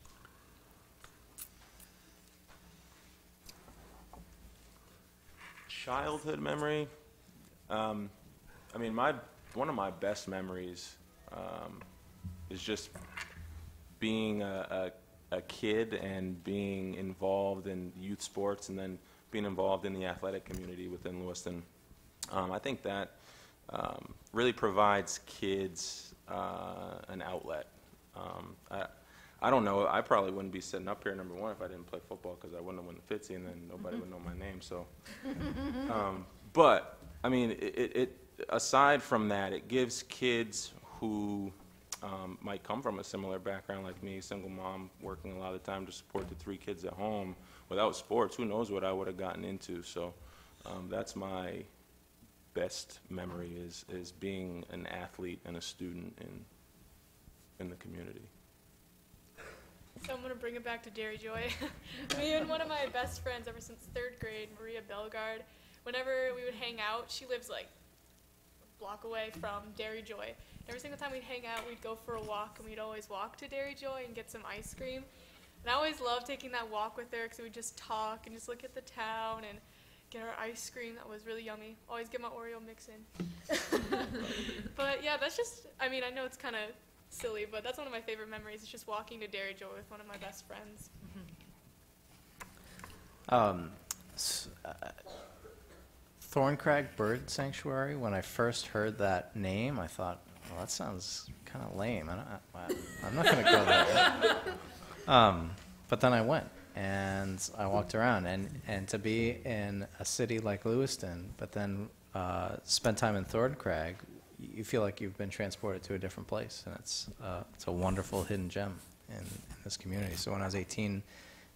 Childhood memory? One of my best memories is just being a kid and being involved in youth sports and then being involved in the athletic community within Lewiston. I think that really provides kids an outlet. I don't know. I probably wouldn't be sitting up here, number one, if I didn't play football, because I wouldn't have won the Fitzy, and then nobody would know my name. So, but it aside from that, it gives kids who might come from a similar background like me, single mom, working a lot of the time to support the 3 kids at home. Without sports, who knows what I would have gotten into. So that's my best memory is being an athlete and a student in the community. So I'm going to bring it back to Dairy Joy. Me and one of my best friends ever since 3rd grade, Maria Bellegarde, whenever we would hang out, she lives like a block away from Dairy Joy. And every single time we'd hang out, we'd go for a walk, and we'd always walk to Dairy Joy and get some ice cream. And I always loved taking that walk with her because we would just talk and just look at the town. And get our ice cream. That was really yummy. Always get my Oreo mix in. But yeah, that's just, I mean, I know it's kind of silly, but that's one of my favorite memories. It's just walking to Dairy Joe with one of my best friends. Thorncrag Bird Sanctuary, when I first heard that name, I thought, well, that sounds kind of lame. I'm not going to go there. But then I went, and I walked around. And to be in a city like Lewiston, but then spend time in Thorncrag, you feel like you've been transported to a different place. And it's a wonderful hidden gem in this community. So when I was 18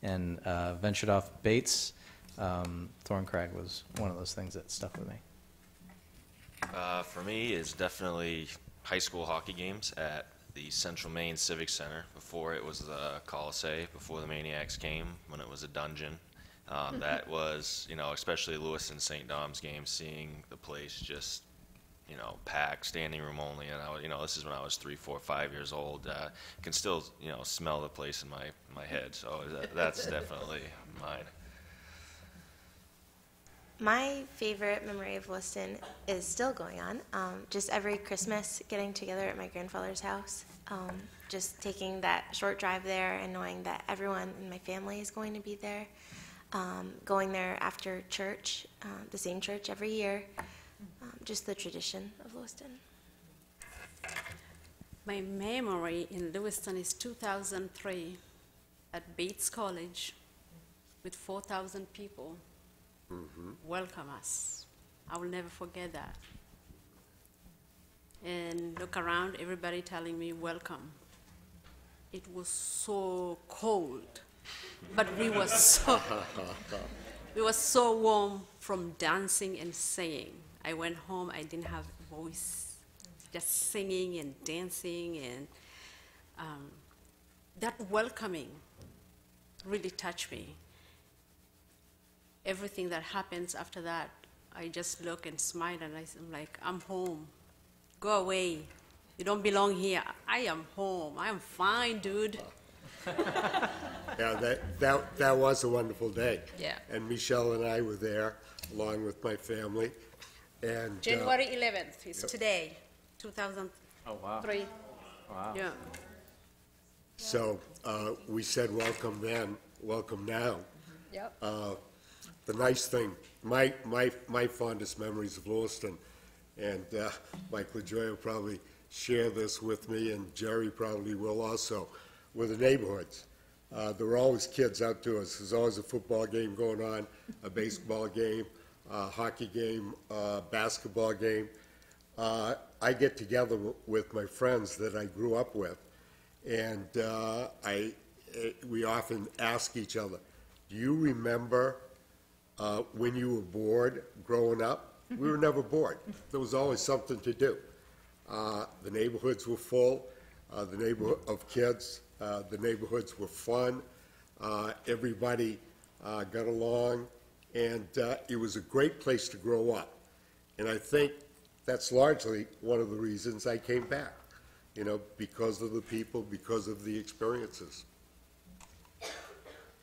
and ventured off Bates, Thorncrag was one of those things that stuck with me. For me, it's definitely high school hockey games at the Central Maine Civic Center. Before it was the Colisee, before the Maniacs came, when it was a dungeon. That was, you know, especially Lewiston St. Dom's game, seeing the place just, you know, packed, standing room only. And I, you know, this is when I was 3, 4, 5 years old. Can still, you know, smell the place in my head. So that's definitely mine. My favorite memory of Lewiston is still going on. Just every Christmas getting together at my grandfather's house, just taking that short drive there and knowing that everyone in my family is going to be there, going there after church, the same church every year, just the tradition of Lewiston. My memory in Lewiston is 2003 at Bates College with 4,000 people. Welcome us. I will never forget that. And look around, everybody telling me welcome. It was so cold, but we were so warm from dancing and singing. I went home, I didn't have a voice, just singing and dancing, and that welcoming really touched me. Everything that happens after that, I just look and smile, and I'm like, I'm home. Go away. You don't belong here. I am home. I am fine, dude. Yeah, that was a wonderful day. Yeah. And Michelle and I were there, along with my family. And January 11th is today, 2003. Oh, wow. Wow. Yeah. So we said welcome then, welcome now. Yep. The nice thing, my fondest memories of Lewiston, and Mike LaJoy will probably share this with me, and Jerry probably will also, were the neighborhoods. There were always kids out to us. There's always a football game going on, a baseball game, a hockey game, a basketball game. I get together with my friends that I grew up with, and we often ask each other, do you remember when you were bored growing up? We were never bored. There was always something to do. The neighborhoods were full, the neighborhood of kids. The neighborhoods were fun. Everybody got along, and it was a great place to grow up. And I think that's largely one of the reasons I came back, you know, because of the people, because of the experiences.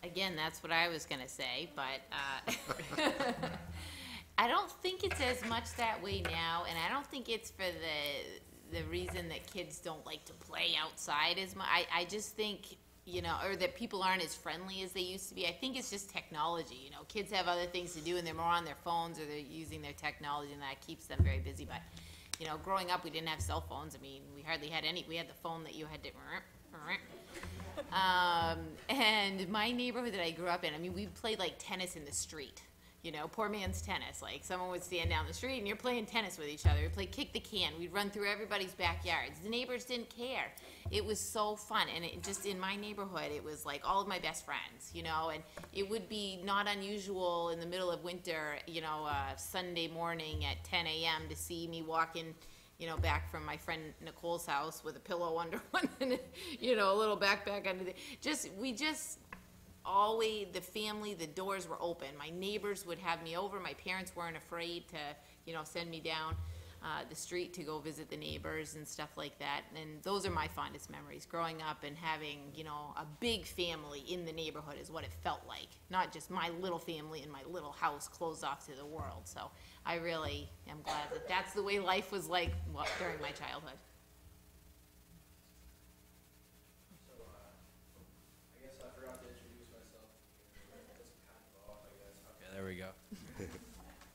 Again, that's what I was going to say, but I don't think it's as much that way now, and I don't think it's for the reason that kids don't like to play outside as much. I just think, you know, or that people aren't as friendly as they used to be. I think it's just technology. You know, kids have other things to do, and they're more on their phones, or they're using their technology, and that keeps them very busy. But, you know, growing up, we didn't have cell phones. I mean, we hardly had any. We had the phone that you had to... and my neighborhood that I grew up in, I mean, we played like tennis in the street, you know, poor man's tennis. Like someone would stand down the street and you're playing tennis with each other. We'd play kick the can. We'd run through everybody's backyards. The neighbors didn't care. It was so fun. And it just in my neighborhood, it was like all of my best friends, you know, and it would be not unusual in the middle of winter, you know, Sunday morning at 10 a.m. to see me walking, you know, back from my friend Nicole's house with a pillow under one, and, you know, a little backpack under the, we just always, the family, the doors were open. My neighbors would have me over. My parents weren't afraid to, you know, send me down. the street to go visit the neighbors and stuff like that. And those are my fondest memories, growing up and having, you know, a big family in the neighborhood is what it felt like. Not just my little family in my little house closed off to the world. So I really am glad that that's the way life was like during my childhood. I guess I forgot to introduce myself. Okay, there we go.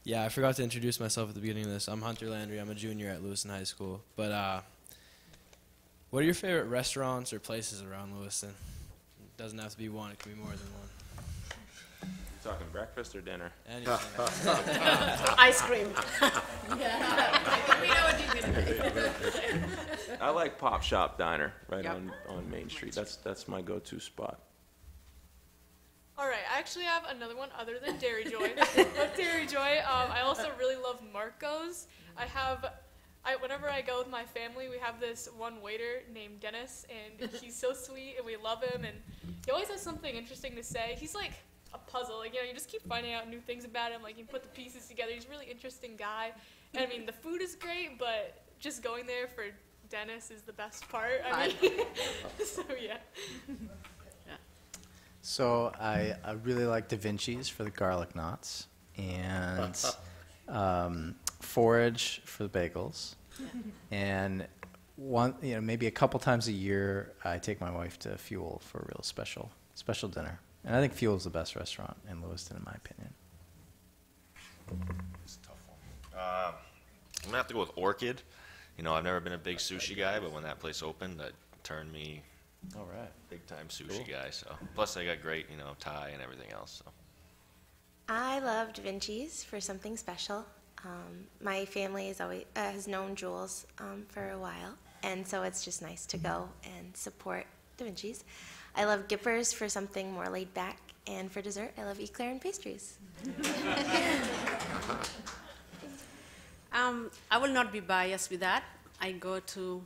Yeah, I forgot to introduce myself at the beginning of this. I'm Hunter Landry. I'm a junior at Lewiston High School. But what are your favorite restaurants or places around Lewiston? It doesn't have to be one. It can be more than one. You talking breakfast or dinner? Ice cream. We know what you're gonna do. I like Pop Shop Diner right Yep. on Main Street. That's my go-to spot. All right, I actually have another one other than Dairy Joy. But Dairy Joy, I also really love Marco's. Whenever I go with my family, we have this one waiter named Dennis, and he's so sweet, and we love him, and he always has something interesting to say. He's like a puzzle, like, you know, you just keep finding out new things about him, like you put the pieces together. He's a really interesting guy, and I mean, the food is great, but just going there for Dennis is the best part. I mean, so yeah. So I really like Da Vinci's for the garlic knots, and Forage for the bagels, and maybe a couple times a year I take my wife to Fuel for a real special dinner, and I think Fuel is the best restaurant in Lewiston in my opinion. It's a tough one. I'm gonna have to go with Orchid. You know, I've never been a big sushi guy, but when that place opened, that turned me. All right. Big time sushi guy. So plus they got great, you know, Thai and everything else. So. I love Da Vinci's for something special. My family has known Jules for a while, and so it's just nice to go and support Da Vinci's. I love Gipper's for something more laid back, and for dessert, I love Eclair and Pastries. I will not be biased with that. I go to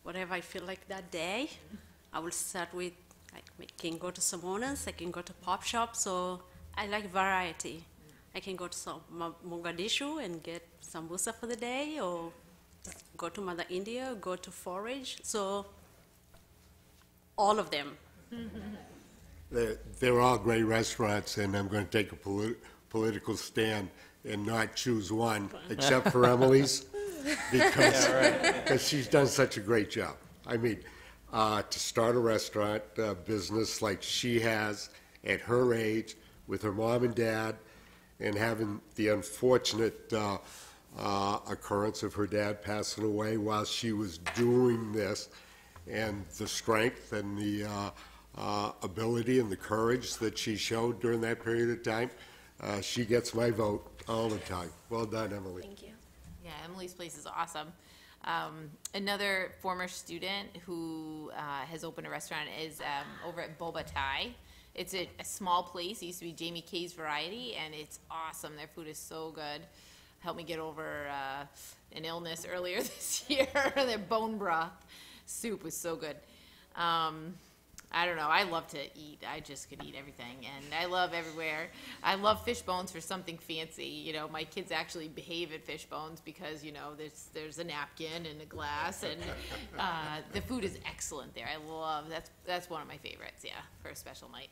whatever I feel like that day. I will start with, I can go to Simona's, I can go to Pop Shop, so I like variety. I can go to Mogadishu and get sambusa for the day, or go to Mother India, go to Forage, so all of them. They're all great restaurants, and I'm going to take a political stand and not choose one, except for Emily's, because she's done such a great job. I mean, to start a restaurant business like she has at her age, with her mom and dad, and having the unfortunate occurrence of her dad passing away while she was doing this, and the strength and the ability and the courage that she showed during that period of time, she gets my vote all the time. Well done, Emily. Thank you. Yeah, Emily's place is awesome. Another former student who has opened a restaurant is over at Boba Thai. It's a small place. It used to be Jamie K's Variety, and it's awesome. Their food is so good. Helped me get over an illness earlier this year. Their bone broth soup was so good. I don't know. I love to eat. I just could eat everything, and I love everywhere. I love fish bones for something fancy. You know, my kids actually behave at fish bones because, you know, there's a napkin and a glass, and the food is excellent there. I love that's one of my favorites. Yeah, for a special night.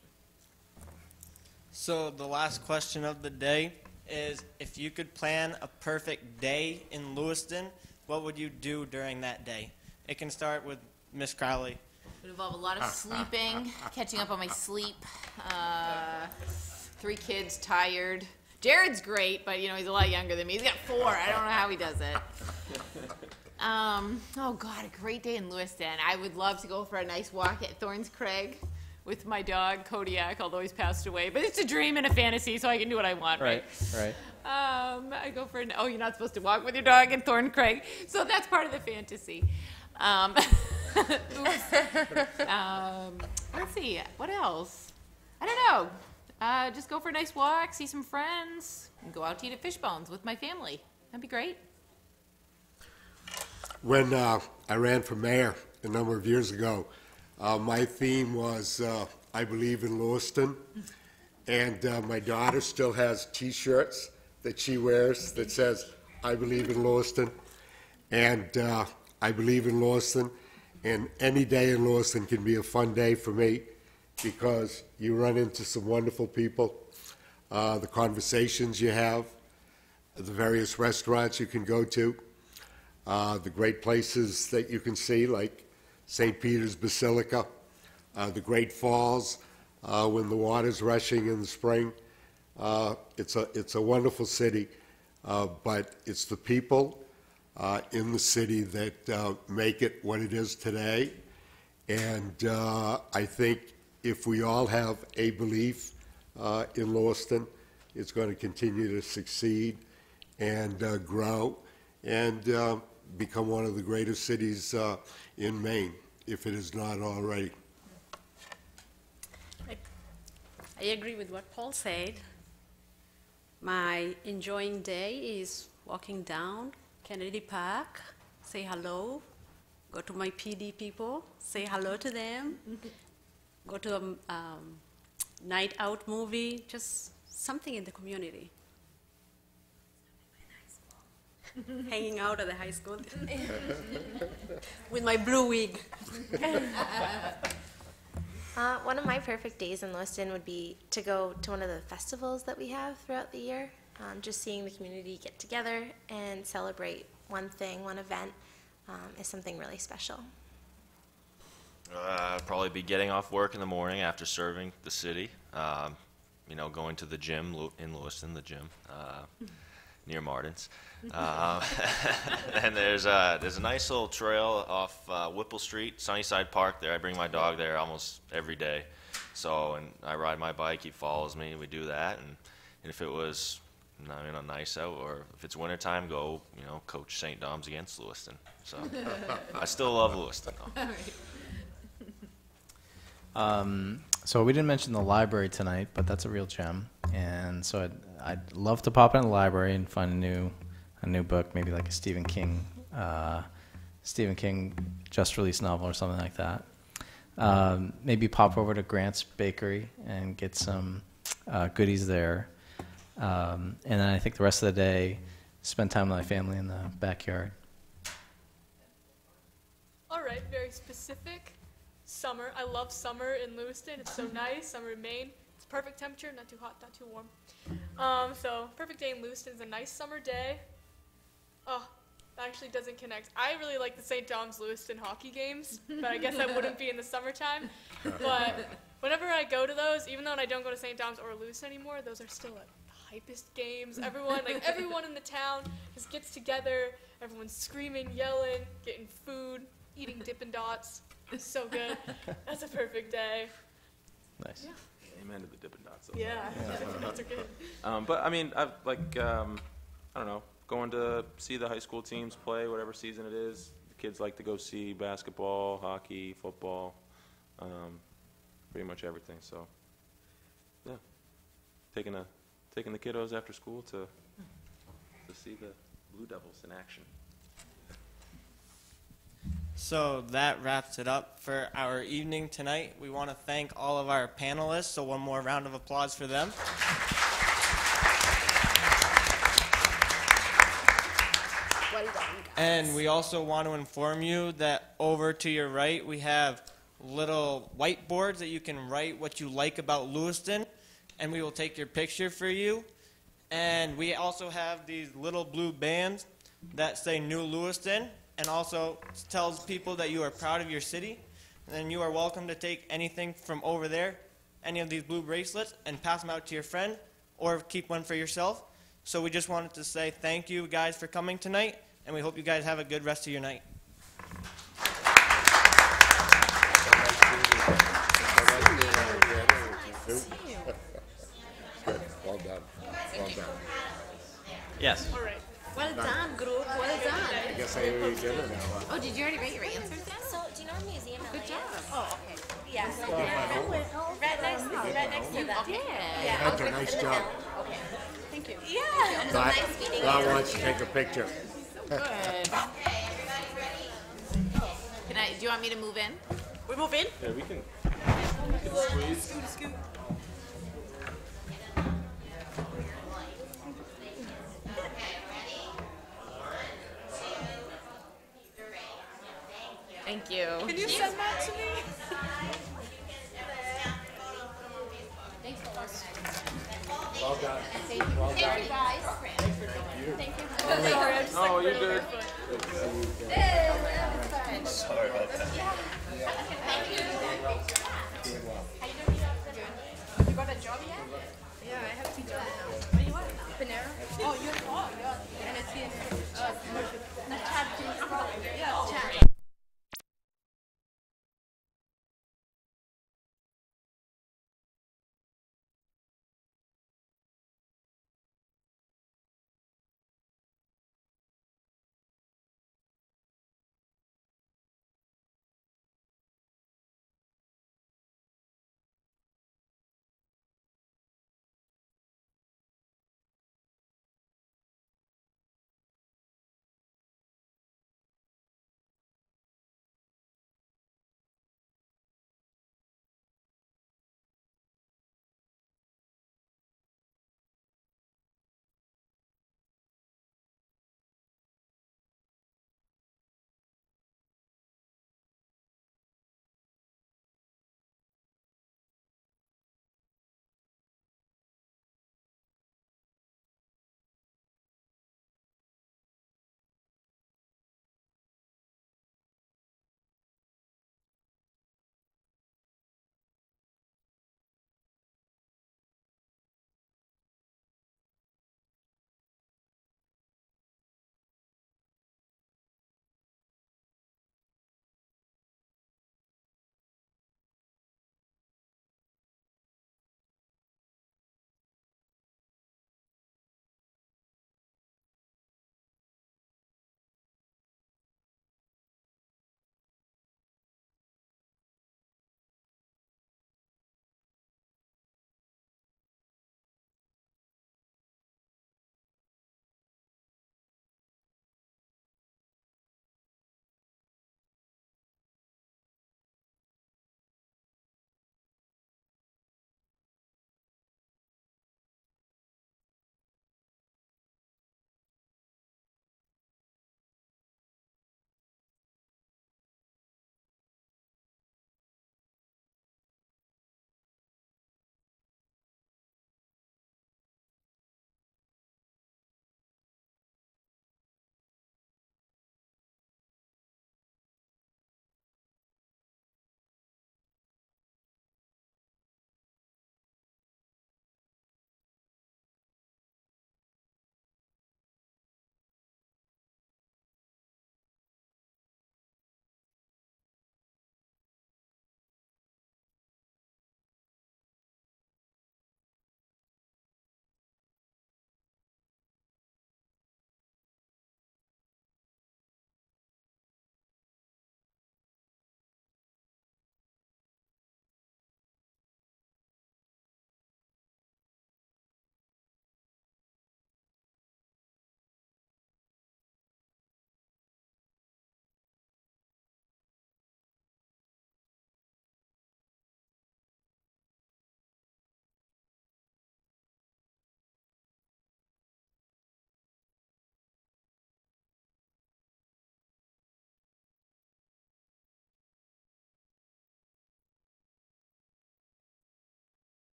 So the last question of the day is, if you could plan a perfect day in Lewiston, what would you do during that day? It can start with Miss Crowley. It would involve a lot of sleeping, catching up on my sleep. 3 kids, tired. Jared's great, but you know he's a lot younger than me. He's got 4. I don't know how he does it. Oh God, a great day in Lewiston. I would love to go for a nice walk at Thorns Craig with my dog Kodiak, although he's passed away. But it's a dream and a fantasy, so I can do what I want, right? Right. I go for oh, you're not supposed to walk with your dog in Thorn Craig, so that's part of the fantasy. Let's see, what else? I don't know. Just go for a nice walk, see some friends, and go out to eat at Fishbones with my family. That'd be great. When I ran for mayor a number of years ago, my theme was I believe in Lewiston, and my daughter still has T-shirts that she wears that says I believe in Lewiston. And I believe in Lewiston, and any day in Lewiston can be a fun day for me because you run into some wonderful people, the conversations you have, the various restaurants you can go to, the great places that you can see like St. Peter's Basilica, the Great Falls when the water's rushing in the spring. It's a wonderful city, but it's the people in the city that make it what it is today. And I think if we all have a belief in Lewiston, it's going to continue to succeed and grow and become one of the greatest cities in Maine, if it is not already. I agree with what Paul said. My enjoying day is walking down Kennedy Park, say hello, go to my PD people, say hello to them, go to a night out movie, just something in the community. Hanging out at the high school with my blue wig. One of my perfect days in Lewiston would be to go to one of the festivals that we have throughout the year. Just seeing the community get together and celebrate one thing, one event, is something really special. I'd probably be getting off work in the morning after serving the city. You know, going to the gym in Lewiston, the gym near Martin's. And there's a nice little trail off Whipple Street, Sunnyside Park there. I bring my dog there almost every day. So, and I ride my bike, he follows me, we do that. And if it was, you know, nice out, or if it's wintertime, go, you know, coach St. Dom's against Lewiston. So, I still love Lewiston, though. So we didn't mention the library tonight, but that's a real gem. And so I'd love to pop in the library and find a new book, maybe like a Stephen King just released novel or something like that. Maybe pop over to Grant's Bakery and get some goodies there. And then I think the rest of the day, spend time with my family in the backyard. All right, very specific. Summer. I love summer in Lewiston. It's so nice. Summer in Maine. It's perfect temperature, not too hot, not too warm. So perfect day in Lewiston is a nice summer day. Oh, that actually doesn't connect. I really like the St. Dom's Lewiston hockey games, but I guess that wouldn't be in the summertime. But whenever I go to those, even though I don't go to St. Dom's or Lewiston anymore, those are still the hypest games. Everyone in the town just gets together. Everyone's screaming, yelling, getting food, eating Dippin' Dots. It's so good. That's a perfect day. Nice. Yeah. Amen to the Dippin' Dots. Yeah, Dippin' Dots are good. But I mean, I don't know, going to see the high school teams play, whatever season it is. The kids like to go see basketball, hockey, football, pretty much everything. So, yeah, taking the kiddos after school to see the Blue Devils in action. So that wraps it up for our evening tonight. We want to thank all of our panelists, so one more round of applause for them. Well done, guys. And we also want to inform you that over to your right we have little whiteboards that you can write what you like about Lewiston, and we will take your picture for you. And we also have these little blue bands that say New Lewiston, and also tells people that you are proud of your city. And then you are welcome to take anything from over there, any of these blue bracelets, and pass them out to your friend, or keep one for yourself. So we just wanted to say thank you guys for coming tonight, and we hope you guys have a good rest of your night. Good. Well done. Well done. Yes. All right. Well done, group. Well done. I guess I owe you dinner now. Oh, did you already write your answers down? So, do you know a museum? Good job. Oh, okay. Yeah. So right next to that. Yeah. That's a nice job. Okay. Thank you. Yeah. So nice meeting you. Don wants to take a picture. Good. Do you want me to move in? We move in? Yeah, we can. Scoot. Can you send that to me? Thanks for organizing. Well done. Thank you. Well done. Thank you, guys. Thank you. Thank you. Sorry, I'm just No, like you're put good. on my foot. Sorry about that. Thank you. You got a